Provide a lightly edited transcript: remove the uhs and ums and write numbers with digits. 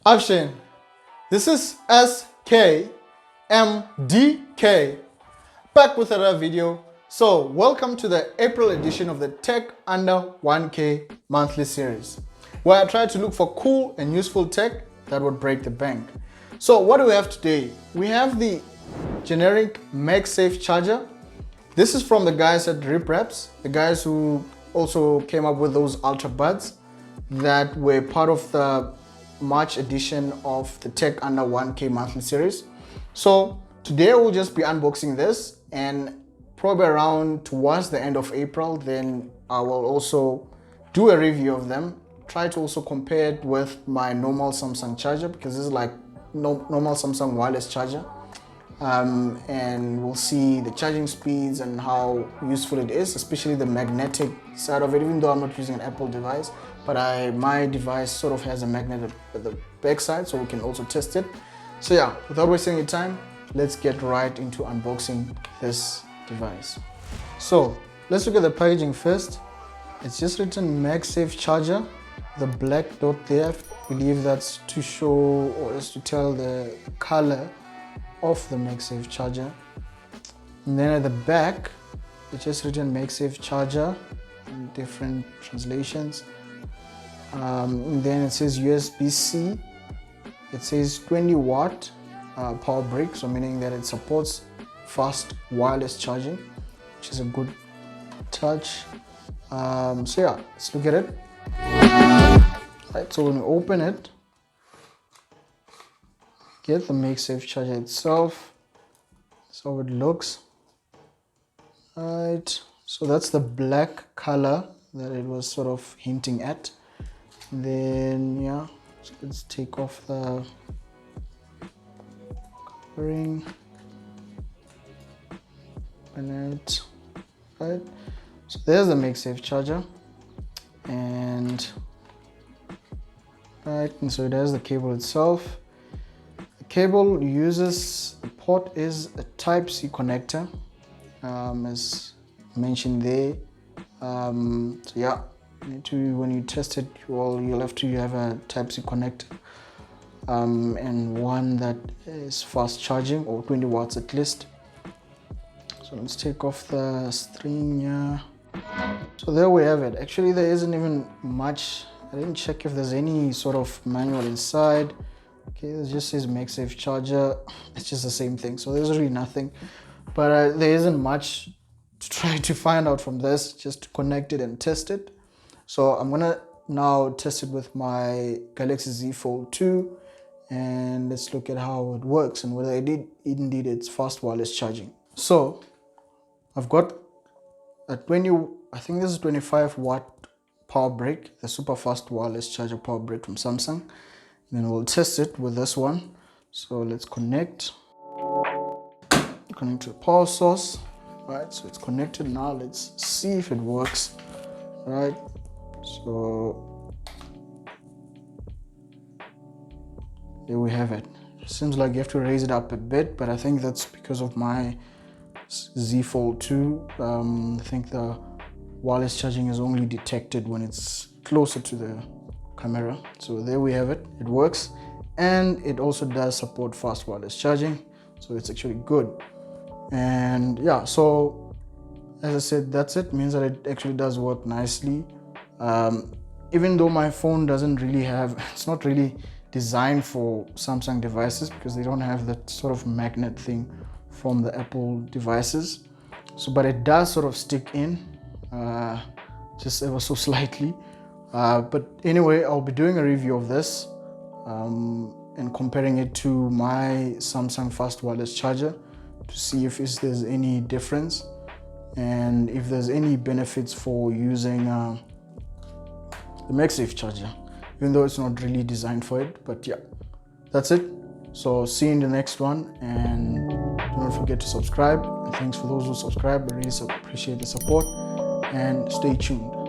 Action. This is SKMDK back with another video. So welcome to the April edition of the Tech Under 1K monthly series, where I try to look for cool and useful tech that would break the bank. So what do we have today? We have the generic Magsafe Charger. This is from the guys at RipRaps, the guys who also came up with those Ultra Buds that were part of the March edition of the Tech Under 1K monthly series. So today we'll just be unboxing this, and probably around towards the end of April, then I will also do a review of them. Try to also compare it with my normal Samsung charger, because this is like normal Samsung wireless charger. And we'll see the charging speeds and how useful it is, especially the magnetic side of it, even though I'm not using an Apple device, but my device sort of has a magnet at the back side, so we can also test it. So yeah, without wasting any time, let's get right into unboxing this device. So let's look at the packaging first. It's just written Magsafe Charger, the black dot there. I believe that's to show, or is to tell the color of the Magsafe Charger. And then at the back, it's just written Magsafe Charger in different translations. And then it says USB-C. It says 20-watt power brick, so meaning that it supports fast wireless charging, which is a good touch. So yeah, let's look at it. Right, so when we open it, get the Magsafe Charger itself. That's how it looks. Right, so that's the black color that it was sort of hinting at. Then yeah, so let's take off the covering. And it, right, so there's the Magsafe Charger, and right, and so it has the cable itself. Cable uses, the port is a Type-C connector, as mentioned there. So yeah, when you test it, you'll have to have a Type-C connector, and one that is fast charging, or 20 watts at least. So let's take off the string here. So there we have it. Actually, there isn't even much. I didn't check if there's any sort of manual inside. Okay, it just says Magsafe Charger. It's just the same thing, so there's really nothing. But there isn't much to try to find out from this, just to connect it and test it. So I'm gonna now test it with my Galaxy Z Fold 2, and let's look at how it works and whether indeed it's fast wireless charging. So I've got a I think this is 25-watt power brick, the super fast wireless charger power brick from Samsung. Then we'll test it with this one. So let's connect to the power source. Right, so it's connected now. Let's see if it works. Right, so there we have it. It seems like you have to raise it up a bit, but I think that's because of my Z Fold 2. I think the wireless charging is only detected when it's closer to the camera. So there we have it. It works, and it also does support fast wireless charging, so it's actually good. And yeah, so as I said, that's it. Means that it actually does work nicely. Even though my phone doesn't really have, it's not really designed for Samsung devices, because they don't have that sort of magnet thing from the Apple devices. So but it does sort of stick in, just ever so slightly. But anyway, I'll be doing a review of this and comparing it to my Samsung fast wireless charger to see if there's any difference and if there's any benefits for using the Magsafe Charger, even though it's not really designed for it. But yeah, that's it. So see you in the next one, and don't forget to subscribe. And thanks for those who subscribe. I really appreciate the support, and stay tuned.